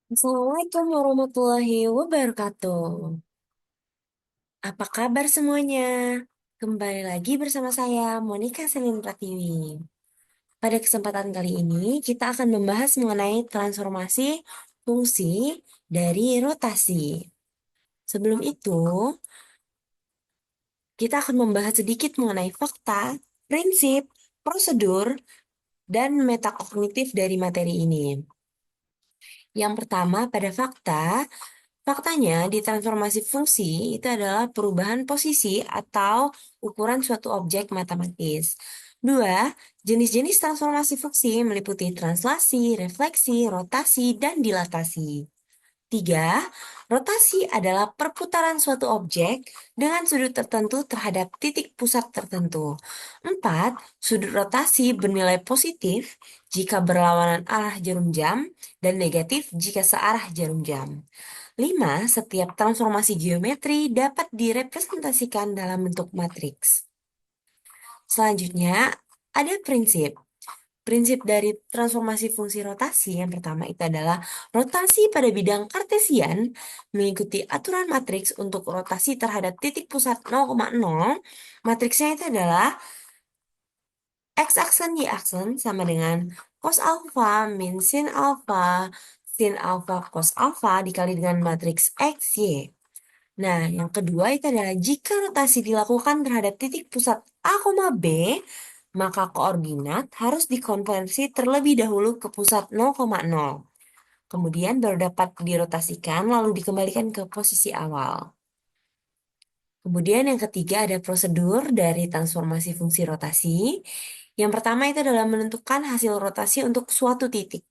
Assalamualaikum warahmatullahi wabarakatuh. Apa kabar semuanya? Kembali lagi bersama saya, Monica Selin Pratiwi. Pada kesempatan kali ini, kita akan membahas mengenai transformasi fungsi dari rotasi. Sebelum itu, kita akan membahas sedikit mengenai fakta, prinsip, prosedur, dan metakognitif dari materi ini. Yang pertama, pada fakta, faktanya, di transformasi fungsi itu adalah perubahan posisi atau ukuran suatu objek matematis. Dua, jenis-jenis transformasi fungsi meliputi translasi, refleksi, rotasi, dan dilatasi. Tiga, rotasi adalah perputaran suatu objek dengan sudut tertentu terhadap titik pusat tertentu. Empat, sudut rotasi bernilai positif jika berlawanan arah jarum jam dan negatif jika searah jarum jam. 5. Setiap transformasi geometri dapat direpresentasikan dalam bentuk matriks. Selanjutnya, ada prinsip. Prinsip dari transformasi fungsi rotasi yang pertama itu adalah rotasi pada bidang kartesian mengikuti aturan matriks untuk rotasi terhadap titik pusat 0,0. Matriksnya itu adalah X aksen Y aksen sama dengan cos alpha min sin alpha cos alpha dikali dengan matriks X, Y. Nah, yang kedua itu adalah jika rotasi dilakukan terhadap titik pusat A, B, maka koordinat harus dikonversi terlebih dahulu ke pusat 0,0. Kemudian baru dapat dirotasikan lalu dikembalikan ke posisi awal. Kemudian yang ketiga ada prosedur dari transformasi fungsi rotasi. Yang pertama itu adalah menentukan hasil rotasi untuk suatu titik.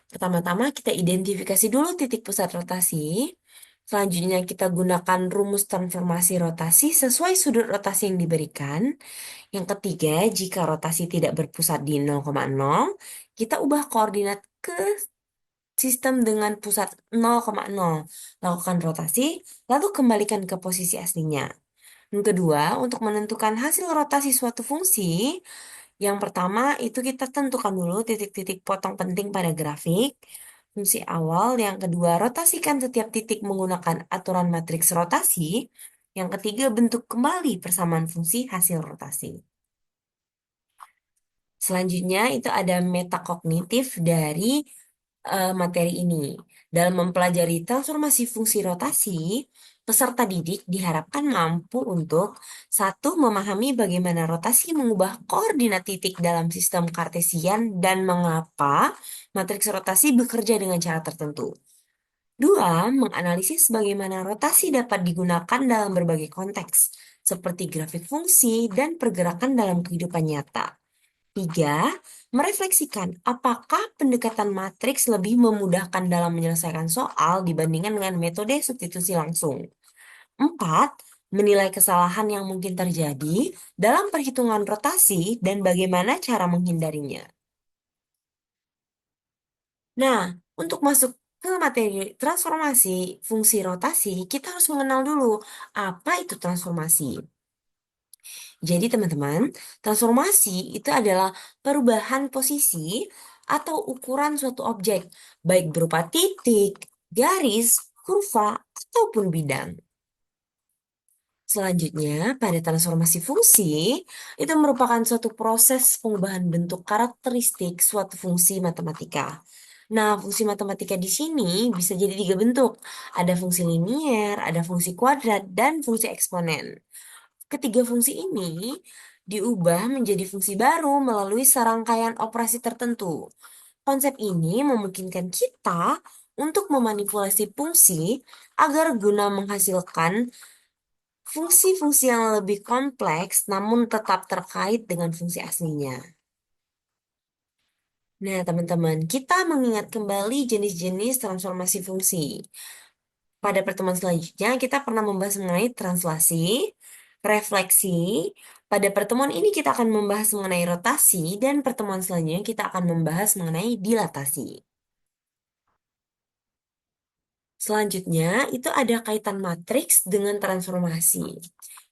Pertama-tama kita identifikasi dulu titik pusat rotasi. Selanjutnya kita gunakan rumus transformasi rotasi sesuai sudut rotasi yang diberikan. Yang ketiga, jika rotasi tidak berpusat di 0,0, kita ubah koordinat ke sistem dengan pusat 0,0. Lakukan rotasi, lalu kembalikan ke posisi aslinya. Yang kedua, untuk menentukan hasil rotasi suatu fungsi, yang pertama itu kita tentukan dulu titik-titik potong penting pada grafik. Fungsi awal, yang kedua rotasikan setiap titik menggunakan aturan matriks rotasi. Yang ketiga bentuk kembali persamaan fungsi hasil rotasi. Selanjutnya itu ada metakognitif dari materi ini. Dalam mempelajari transformasi fungsi rotasi, peserta didik diharapkan mampu untuk satu, memahami bagaimana rotasi mengubah koordinat titik dalam sistem kartesian dan mengapa matriks rotasi bekerja dengan cara tertentu. Dua, menganalisis bagaimana rotasi dapat digunakan dalam berbagai konteks, seperti grafik fungsi dan pergerakan dalam kehidupan nyata. Tiga, merefleksikan apakah pendekatan matriks lebih memudahkan dalam menyelesaikan soal dibandingkan dengan metode substitusi langsung. Empat, menilai kesalahan yang mungkin terjadi dalam perhitungan rotasi dan bagaimana cara menghindarinya. Nah, untuk masuk ke materi transformasi fungsi rotasi, kita harus mengenal dulu apa itu transformasi. Jadi teman-teman, transformasi itu adalah perubahan posisi atau ukuran suatu objek, baik berupa titik, garis, kurva, ataupun bidang. Selanjutnya, pada transformasi fungsi, itu merupakan suatu proses pengubahan bentuk karakteristik suatu fungsi matematika. Nah, fungsi matematika di sini bisa jadi tiga bentuk. Ada fungsi linier, ada fungsi kuadrat, dan fungsi eksponen. Ketiga fungsi ini diubah menjadi fungsi baru melalui serangkaian operasi tertentu. Konsep ini memungkinkan kita untuk memanipulasi fungsi agar guna menghasilkan fungsi-fungsi yang lebih kompleks namun tetap terkait dengan fungsi aslinya. Nah, teman-teman, kita mengingat kembali jenis-jenis transformasi fungsi. Pada pertemuan selanjutnya, kita pernah membahas mengenai translasi, refleksi. Pada pertemuan ini kita akan membahas mengenai rotasi, dan pertemuan selanjutnya kita akan membahas mengenai dilatasi. Selanjutnya, itu ada kaitan matriks dengan transformasi.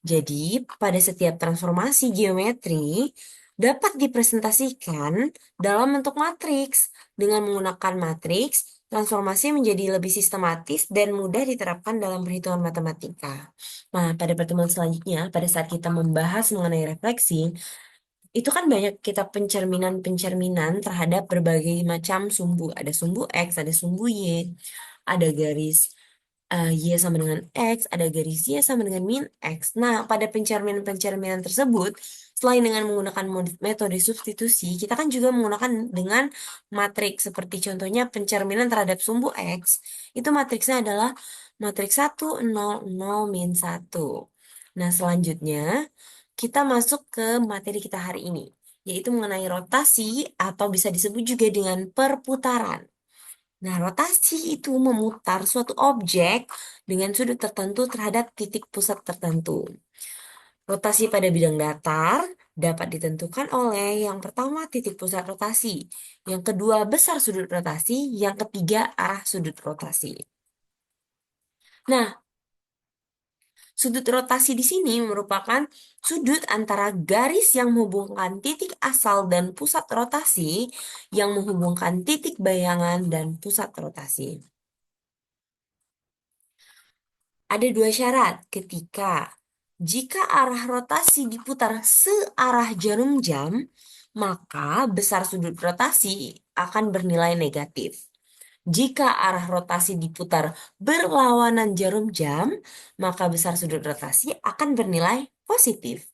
Jadi, pada setiap transformasi geometri dapat dipresentasikan dalam bentuk matriks. Dengan menggunakan matriks, transformasi menjadi lebih sistematis dan mudah diterapkan dalam perhitungan matematika. Nah, pada pertemuan selanjutnya, pada saat kita membahas mengenai refleksi, itu kan banyak kita pencerminan-pencerminan terhadap berbagai macam sumbu. Ada sumbu X, ada sumbu Y, ada garis Y sama dengan X, ada garis Y sama dengan min X. Nah, pada pencerminan-pencerminan tersebut, selain dengan menggunakan metode substitusi, kita kan juga menggunakan dengan matriks. Seperti contohnya pencerminan terhadap sumbu X, itu matriksnya adalah matriks 1, 0, 0, min 1. Nah, selanjutnya, kita masuk ke materi kita hari ini, yaitu mengenai rotasi atau bisa disebut juga dengan perputaran. Nah, rotasi itu memutar suatu objek dengan sudut tertentu terhadap titik pusat tertentu. Rotasi pada bidang datar dapat ditentukan oleh yang pertama titik pusat rotasi, yang kedua besar sudut rotasi, yang ketiga arah sudut rotasi. Nah, sudut rotasi di sini merupakan sudut antara garis yang menghubungkan titik asal dan pusat rotasi yang menghubungkan titik bayangan dan pusat rotasi. Ada dua syarat jika arah rotasi diputar searah jarum jam, maka besar sudut rotasi akan bernilai negatif. Jika arah rotasi diputar berlawanan jarum jam, maka besar sudut rotasi akan bernilai positif.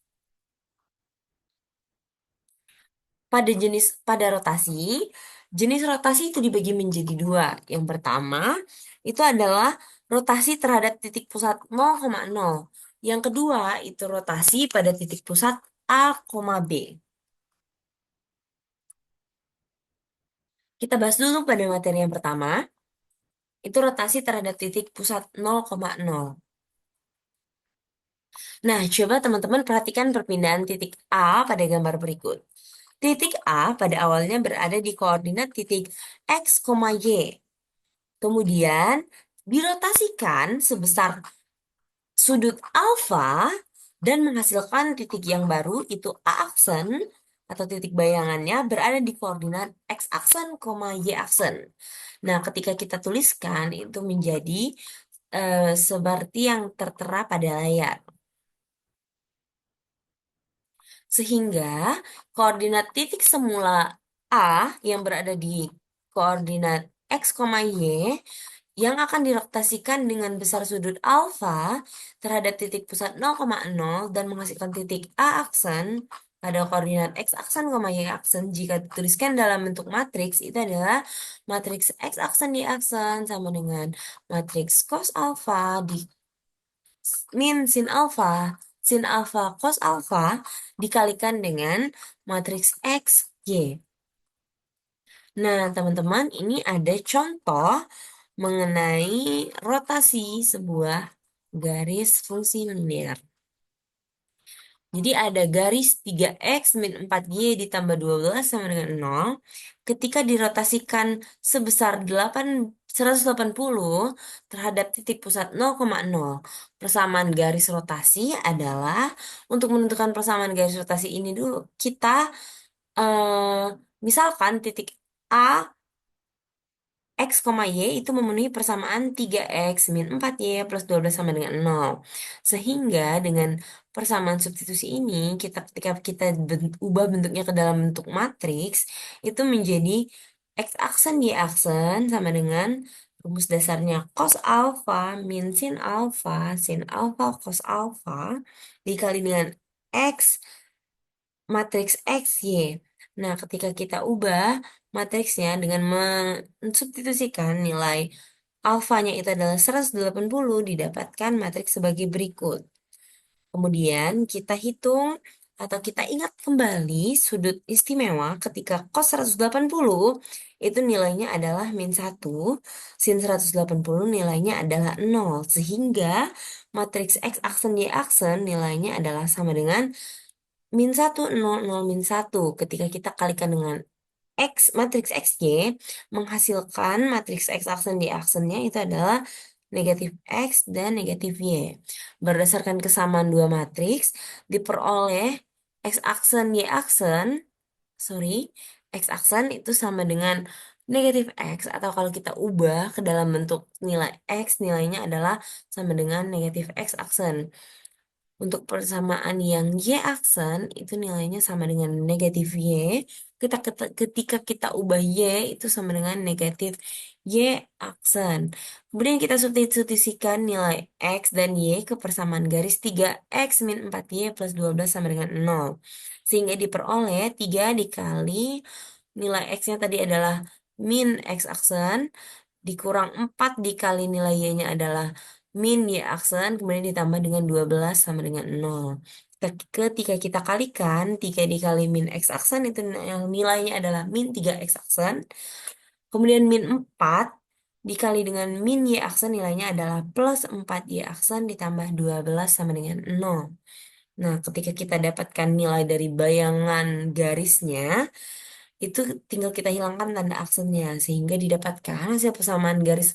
Pada rotasi, jenis rotasi itu dibagi menjadi dua. Yang pertama, itu adalah rotasi terhadap titik pusat 0,0. Yang kedua, itu rotasi pada titik pusat A, B. Kita bahas dulu pada materi yang pertama, itu rotasi terhadap titik pusat 0,0. Nah, coba teman-teman perhatikan perpindahan titik A pada gambar berikut. Titik A pada awalnya berada di koordinat titik X, Y. Kemudian dirotasikan sebesar sudut alfa dan menghasilkan titik yang baru itu A aksen atau titik bayangannya berada di koordinat X aksen, Y aksen. Nah, ketika kita tuliskan itu menjadi seperti yang tertera pada layar. Sehingga koordinat titik semula A yang berada di koordinat X, Y yang akan dirotasikan dengan besar sudut alfa terhadap titik pusat 0,0 dan menghasilkan titik A aksen pada koordinat X aksen, Y aksen jika dituliskan dalam bentuk matriks itu adalah matriks X aksen, Y aksen sama dengan matriks cos alfa di min sin alfa cos alfa dikalikan dengan matriks X, Y. Nah, teman-teman, ini ada contoh mengenai rotasi sebuah garis fungsi linear. Jadi ada garis 3x min 4y ditambah 12 sama dengan 0. Ketika dirotasikan sebesar 180 terhadap titik pusat 0,0. Persamaan garis rotasi adalah, untuk menentukan persamaan garis rotasi ini dulu, kita misalkan titik A X, Y itu memenuhi persamaan 3X min 4Y plus 12 sama dengan 0. Sehingga dengan persamaan substitusi ini, ketika kita ubah bentuknya ke dalam bentuk matriks, itu menjadi X aksen Y aksen sama dengan rumus dasarnya cos alfa min sin alfa cos alfa dikali dengan X matriks X, Y. Nah, ketika kita ubah matriksnya dengan mensubstitusikan nilai alfanya itu adalah 180 didapatkan matriks sebagai berikut. Kemudian kita hitung atau kita ingat kembali sudut istimewa ketika cos 180 itu nilainya adalah min 1, sin 180 nilainya adalah 0, sehingga matriks X aksen Y aksen nilainya adalah sama dengan min 1, 0, 0, min 1. Ketika kita kalikan dengan matriks XY, menghasilkan matriks X aksen di aksennya itu adalah negatif X dan negatif Y. Berdasarkan kesamaan dua matriks, diperoleh X aksen, Y aksen, sorry, X aksen itu sama dengan negatif X, atau kalau kita ubah ke dalam bentuk nilai X, nilainya adalah sama dengan negatif X aksen. Untuk persamaan yang Y aksen, itu nilainya sama dengan negatif Y. Ketika kita ubah Y, itu sama dengan negatif Y aksen. Kemudian kita substitusikan nilai X dan Y ke persamaan garis 3X min 4Y plus 12 sama dengan 0. Sehingga diperoleh 3 dikali nilai X-nya tadi adalah min X aksen, dikurang 4 dikali nilai Y-nya adalah min Y aksen, kemudian ditambah dengan 12 sama dengan 0. Ketika kita kalikan, 3 dikali min X aksen itu nilainya adalah min 3X aksen. Kemudian min 4 dikali dengan min Y aksen nilainya adalah plus 4Y aksen ditambah 12 sama dengan 0. Nah, ketika kita dapatkan nilai dari bayangan garisnya, itu tinggal kita hilangkan tanda aksennya, sehingga didapatkan hasil persamaan garis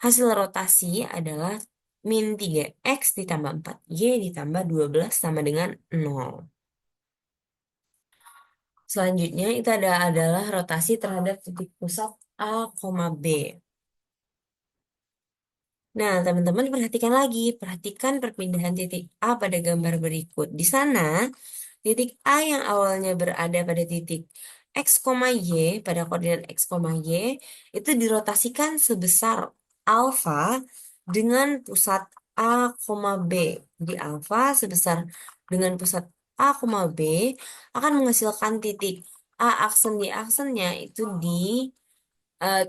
hasil rotasi adalah min 3X ditambah 4Y ditambah 12 sama dengan 0. Selanjutnya itu adalah rotasi terhadap titik pusat A, B. Nah, teman-teman perhatikan perpindahan titik A pada gambar berikut. Di sana, titik A yang awalnya berada pada titik X, Y, pada koordinat X, Y, itu dirotasikan sebesar alfa dengan pusat A, B. Jadi alfa sebesar dengan pusat A, B akan menghasilkan titik A aksen Y aksennya itu di eh,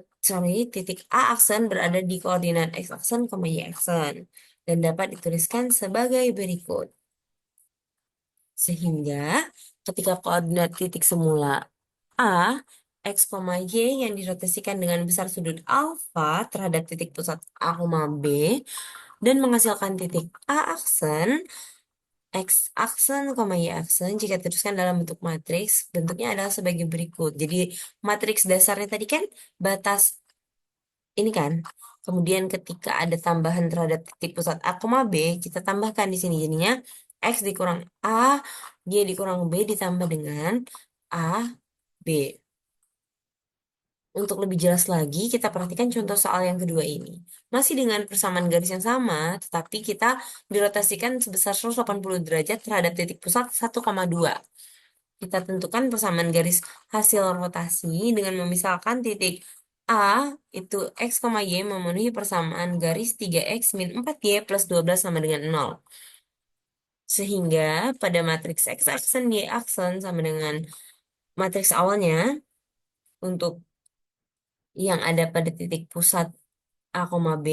titik A aksen berada di koordinat X aksen, Y aksen, dan dapat dituliskan sebagai berikut. Sehingga ketika koordinat titik semula A, X, Y yang dirotasikan dengan besar sudut alfa terhadap titik pusat A, B, dan menghasilkan titik A aksen, X aksen, Y aksen jika diteruskan dalam bentuk matriks, bentuknya adalah sebagai berikut. Jadi matriks dasarnya tadi kan batas ini kan. Kemudian ketika ada tambahan terhadap titik pusat A, B, kita tambahkan di sini. Jadinya X dikurang A, Y dikurang B ditambah dengan A, B. Untuk lebih jelas lagi, kita perhatikan contoh soal yang kedua ini. Masih dengan persamaan garis yang sama, tetapi kita dirotasikan sebesar 180 derajat terhadap titik pusat 1,2. Kita tentukan persamaan garis hasil rotasi dengan memisalkan titik A itu X, Y memenuhi persamaan garis 3X min 4Y plus 12 sama dengan 0. Sehingga pada matriks X aksen Y aksen sama dengan matriks awalnya untuk yang ada pada titik pusat A, B,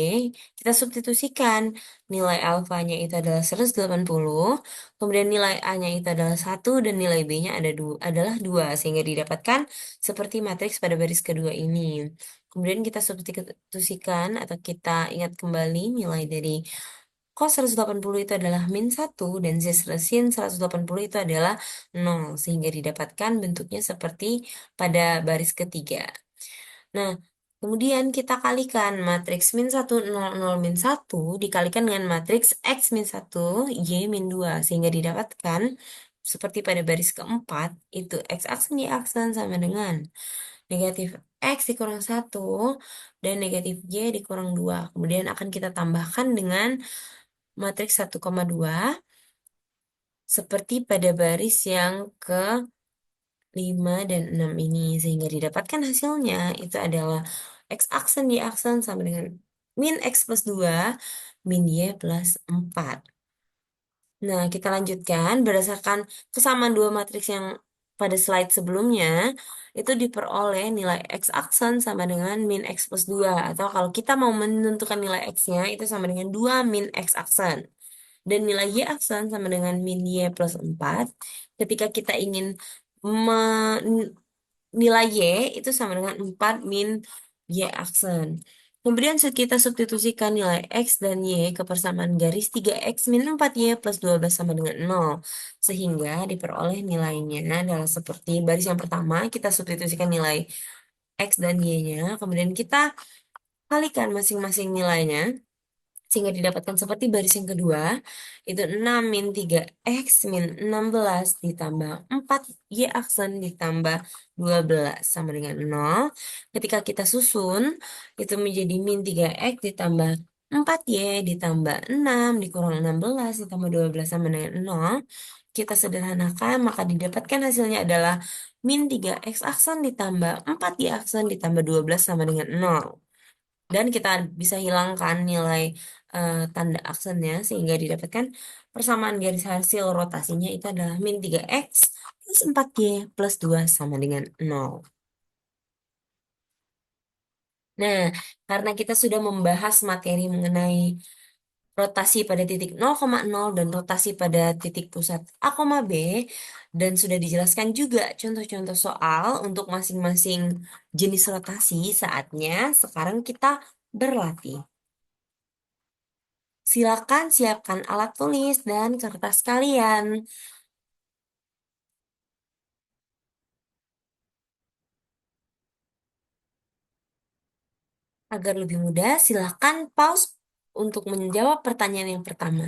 kita substitusikan nilai alfanya itu adalah 180, kemudian nilai A-nya itu adalah 1, dan nilai B-nya adalah 2, sehingga didapatkan seperti matriks pada baris kedua ini. Kemudian kita substitusikan atau kita ingat kembali nilai dari cos 180 itu adalah min 1, dan sin 180 itu adalah 0, sehingga didapatkan bentuknya seperti pada baris ketiga. Nah, kemudian kita kalikan matriks min 1, 0, 0, min 1 dikalikan dengan matriks X min 1, Y min 2. Sehingga didapatkan seperti pada baris keempat, itu X aksen Y aksen sama dengan negatif X dikurang 1 dan negatif Y dikurang 2. Kemudian akan kita tambahkan dengan matriks 1,2 seperti pada baris yang ke 5 dan 6 ini, sehingga didapatkan hasilnya itu adalah X aksen Y aksen sama dengan min X plus 2 min Y plus 4. Nah, kita lanjutkan berdasarkan kesamaan dua matriks yang pada slide sebelumnya, itu diperoleh nilai X aksen sama dengan min X plus 2, atau kalau kita mau menentukan nilai X-nya itu sama dengan 2 min X aksen. Dan nilai Y aksen sama dengan min Y plus 4. Ketika kita ingin nilai Y itu sama dengan 4 min Y aksen. Kemudian kita substitusikan nilai X dan Y ke persamaan garis 3X min 4Y plus 12 sama dengan 0. Sehingga diperoleh nilainya adalah seperti baris yang pertama, kita substitusikan nilai X dan Y-nya. Kemudian kita kalikan masing-masing nilainya. sehingga didapatkan seperti baris yang kedua, itu 6 min 3x min 16 ditambah 4y aksen ditambah 12 sama dengan 0. Ketika kita susun, itu menjadi min 3x ditambah 4y ditambah 6 dikurang 16 ditambah 12 sama dengan 0. Kita sederhanakan, maka didapatkan hasilnya adalah min 3x aksen ditambah 4y aksen ditambah 12 sama dengan 0. Dan kita bisa hilangkan nilai tanda aksennya sehingga didapatkan persamaan garis hasil rotasinya itu adalah min 3x plus 4y plus 2 sama dengan 0. Nah, karena kita sudah membahas materi mengenai rotasi pada titik 0,0 dan rotasi pada titik pusat A, B, dan sudah dijelaskan juga contoh-contoh soal untuk masing-masing jenis rotasi, saatnya sekarang kita berlatih. Silakan siapkan alat tulis dan kertas kalian. Agar lebih mudah, silakan pause untuk menjawab pertanyaan yang pertama.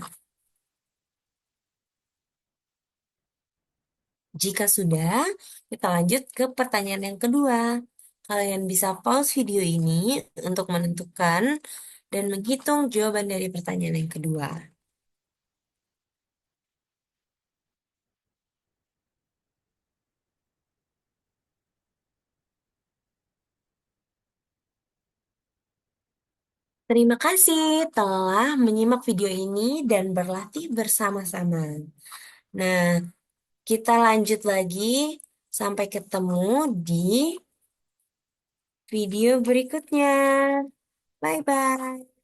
Jika sudah, kita lanjut ke pertanyaan yang kedua. Kalian bisa pause video ini untuk menentukan dan menghitung jawaban dari pertanyaan yang kedua. Terima kasih telah menyimak video ini dan berlatih bersama-sama. Nah, kita lanjut lagi. Sampai ketemu di video berikutnya. Bye-bye.